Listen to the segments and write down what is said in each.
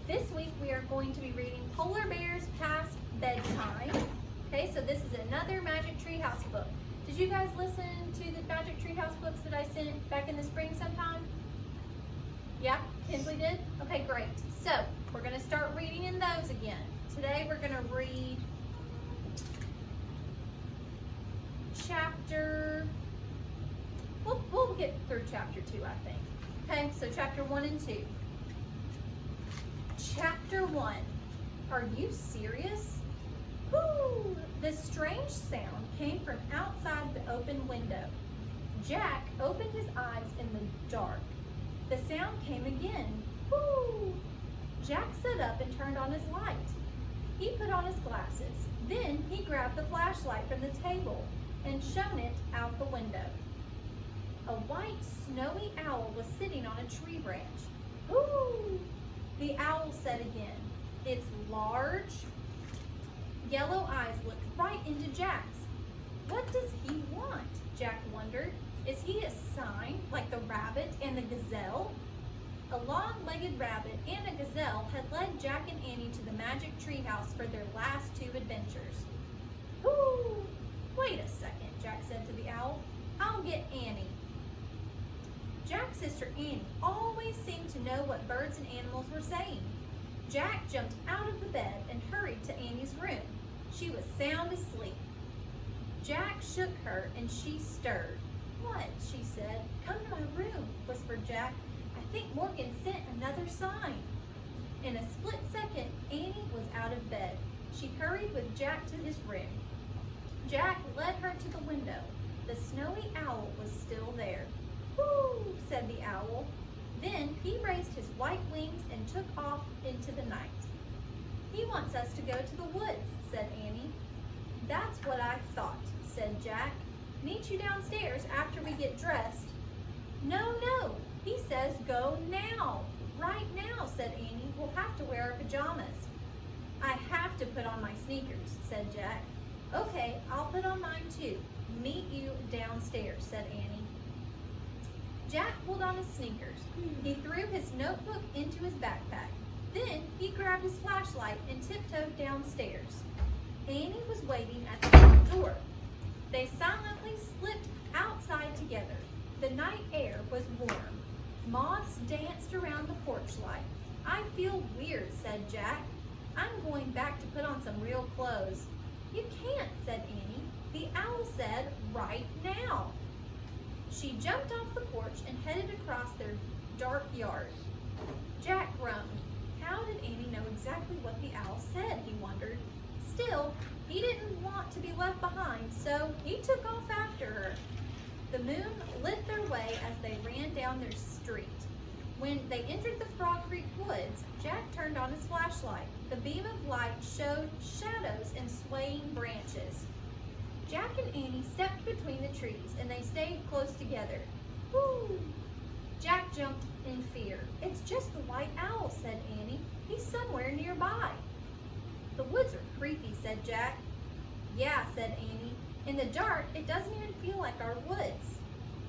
this week we are going to be reading Polar Bears Past Bedtime. Okay, so this is another Magic Treehouse book. Did you guys listen to the Magic Treehouse books that I sent back in the spring sometime? Yeah, Kinsley did? Okay, great. So we're going to start reading in those again. Today we're going to read we'll get through chapter 2, I think. Okay, so chapter 1 and 2. Chapter 1. Are you serious? Whoo! The strange sound came from outside the open window. Jack opened his eyes in the dark. The sound came again. Whoo! Jack sat up and turned on his light. He put on his glasses. Then he grabbed the flashlight from the table and shone it out the window. A white, snowy owl was sitting on a tree branch. Whoo! The owl said again. Its large, yellow eyes looked right into Jack's. What does he want? Jack wondered. Is he a sign like the rabbit and the gazelle? A long-legged rabbit and a gazelle had led Jack and Annie to the magic treehouse for their last 2 adventures. Whoo! Wait a second, Jack said to the owl. I'll get Annie. Jack's sister Annie always seemed to know what birds and animals were saying. Jack jumped out of the bed and hurried to Annie's room. She was sound asleep. Jack shook her and she stirred. What? She said. Come to my room, whispered Jack. I think Morgan sent another sign. In a split second, Annie was out of bed. She hurried with Jack to his room. Jack led her to the window. The snowy owl was still there. Whoo! Said the owl. Then he raised his white wings and took off into the night. He wants us to go to the woods, said Annie. That's what I thought, said Jack. Meet you downstairs after we get dressed. No, he says go now. Right now, said Annie. We'll have to wear our pajamas. I have to put on my sneakers, said Jack. Okay, I'll put on mine too. Meet you downstairs, said Annie. Jack pulled on his sneakers. He threw his notebook into his backpack. Then he grabbed his flashlight and tiptoed downstairs. Annie was waiting at the front door. They silently slipped outside together. The night air was warm. Moths danced around the porch light. I feel weird, said Jack. I'm going back to put on some real clothes. You can't, said Annie. The owl said, right now. She jumped off the porch and headed across their dark yard. Jack groaned. How did Annie know exactly what the owl said, he wondered. Still, he didn't want to be left behind, so he took off after her. The moon lit their way as they ran down their street. When they entered the Frog Creek woods, Jack turned on his flashlight. The beam of light showed shadows and swaying branches. Jack and Annie stepped between the trees, and they stayed close together. Whoo! Jack jumped in fear. It's just the white owl, said Annie. He's somewhere nearby. The woods are creepy, said Jack. Yeah, said Annie. In the dark, it doesn't even feel like our woods.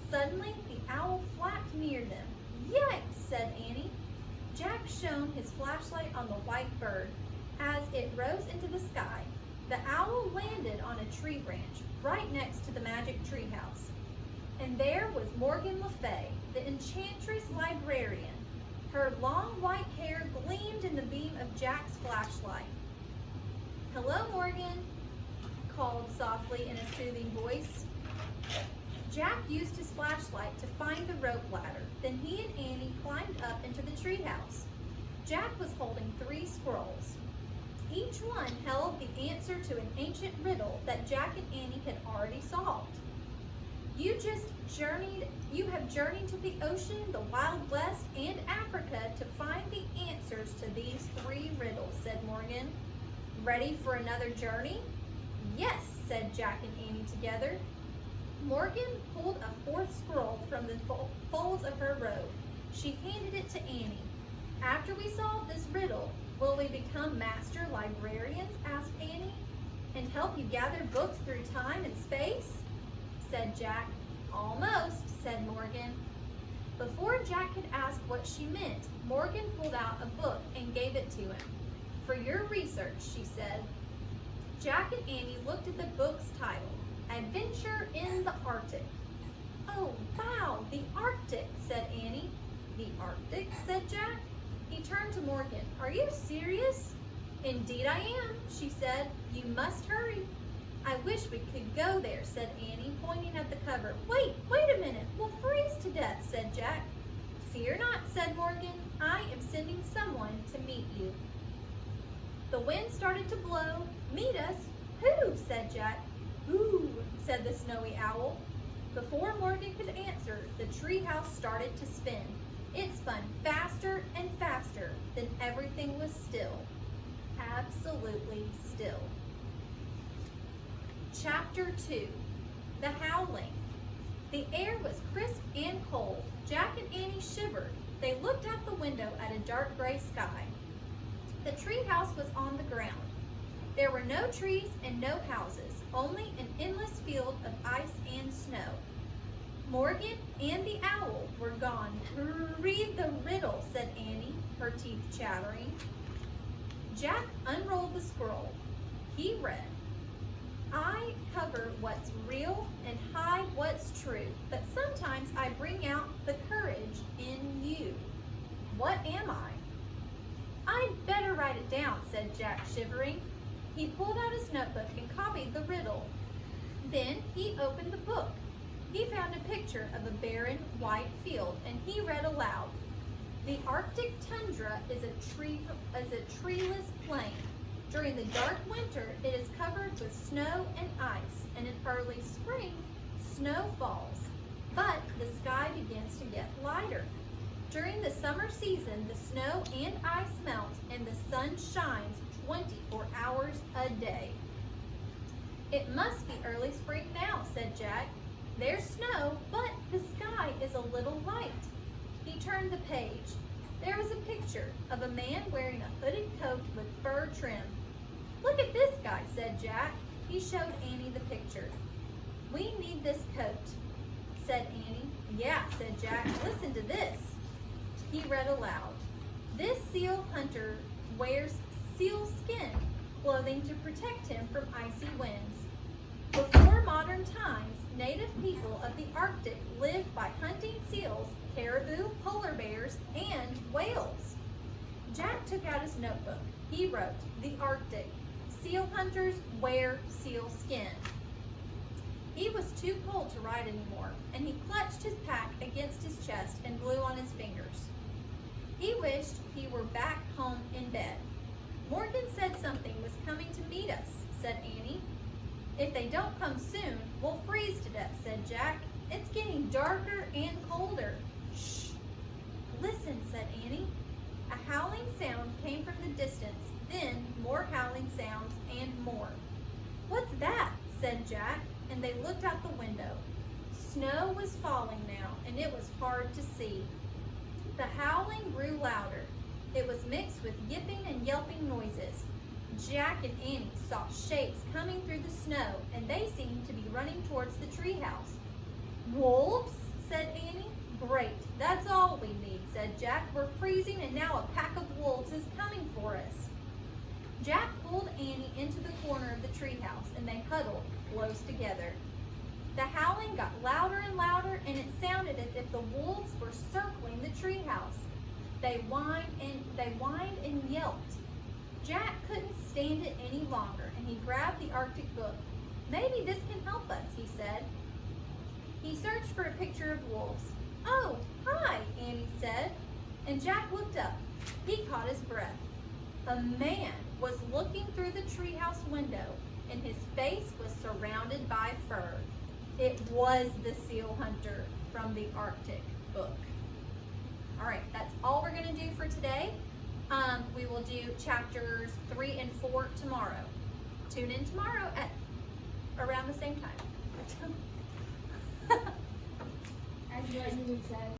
Suddenly, the owl flapped near them. Yikes, said Annie. Jack shone his flashlight on the white bird. As it rose into the sky, the owl landed on a tree branch right next to the magic treehouse. And there was Morgan Le Fay, the enchantress librarian. Her long white hair gleamed in the beam of Jack's flashlight. Hello, Morgan, called softly in a soothing voice. Jack used his flashlight to find the rope ladder. Then he and Annie climbed up into the treehouse. Jack was holding 3 scrolls. Each one held the answer to an ancient riddle that Jack and Annie had already solved. You have journeyed to the ocean, the Wild West, and Africa to find the answers to these 3 riddles, said Morgan. Ready for another journey? Yes, said Jack and Annie together. Morgan pulled a 4th scroll from the folds of her robe. She handed it to Annie. After we solve this riddle, will we become master librarians? Asked Annie. And help you gather books through time and space? Said Jack. Almost, said Morgan. Before Jack could ask what she meant, Morgan pulled out a book and gave it to him. "For your research," she said. Jack and Annie looked at the book's title, Adventure in the Arctic. "Oh, wow, the Arctic," said Annie. "The Arctic?" said Jack. He turned to Morgan. "Are you serious?" "Indeed I am," she said. "You must hurry." "I wish we could go there," said Annie, pointing at the cover. Wait a minute, we'll freeze to death," said Jack. "Fear not," said Morgan. "I am sending someone to meet you." The wind started to blow. "Meet us? Who?" said Jack. "Who?" said the snowy owl. Before Morgan could answer, the treehouse started to spin. It spun faster and faster, then everything was still. Absolutely still. Chapter 2. The Howling. The air was crisp and cold. Jack and Annie shivered. They looked out the window at a dark gray sky. The treehouse was on the ground. There were no trees and no houses, only an endless field of ice and snow. Morgan and the owl were gone. "Read the riddle," said Annie, her teeth chattering. Jack unrolled the scroll. He read, "I cover what's real and hide what's true, but sometimes I bring out the courage in you. What am I?" "I'd better write it down," said Jack, shivering. He pulled out his notebook and copied the riddle. Then he opened the book. He found a picture of a barren, white field, and he read aloud, "The Arctic tundra is a treeless plain. During the dark winter, it is covered with snow and ice, and in early spring, snow falls. But the sky begins to get lighter. During the summer season, the snow and ice melt, and the sun shines 24 hours a day." "It must be early spring now," said Jack. "There's snow, but the sky is a little light." He turned the page. There was a picture of a man wearing a hooded coat with fur trim. "Look at this guy," said Jack. He showed Annie the picture. "We need this coat," said Annie. "Yeah," said Jack. "Listen to this." He read aloud, "This seal hunter wears seal skin clothing to protect him from icy winds. Before modern times, native people of the Arctic lived by hunting seals, caribou, polar bears, and whales." Jack took out his notebook. He wrote, "The Arctic. Seal hunters wear seal skin." He was too cold to write anymore, and he clutched his pack against his chest and blew on his fingers. He wished he were back home in bed. "Morgan said something was coming to meet us," said Annie. "If they don't come soon, we'll freeze to death," said Jack. "It's getting darker and colder." "Shh! Listen," said Annie. A howling sound came from the distance, then more howling sounds and more. "What's that?" said Jack, and they looked out the window. Snow was falling now, and it was hard to see. The howling grew louder. It was mixed with yipping and yelping noises. Jack and Annie saw shapes coming through the snow, and they seemed to be running towards the treehouse. "Wolves?" said Annie. "Great, that's all we need," said Jack. "We're freezing, and now a pack of wolves is coming for us." Jack pulled Annie into the corner of the treehouse, and they huddled close together. The howling got louder and louder, and it sounded as if the wolves were circling the treehouse. They whined and yelped. Jack couldn't stand it any longer, and he grabbed the Arctic book. "Maybe this can help us," he said. He searched for a picture of wolves. "Oh, hi," Annie said, and Jack looked up. He caught his breath. A man was looking through the treehouse window, and his face was surrounded by fur. It was the seal hunter from the Arctic book. All right, that's all we're going to do for today. We will do chapters 3 and 4 tomorrow. Tune in tomorrow at around the same time. As you said.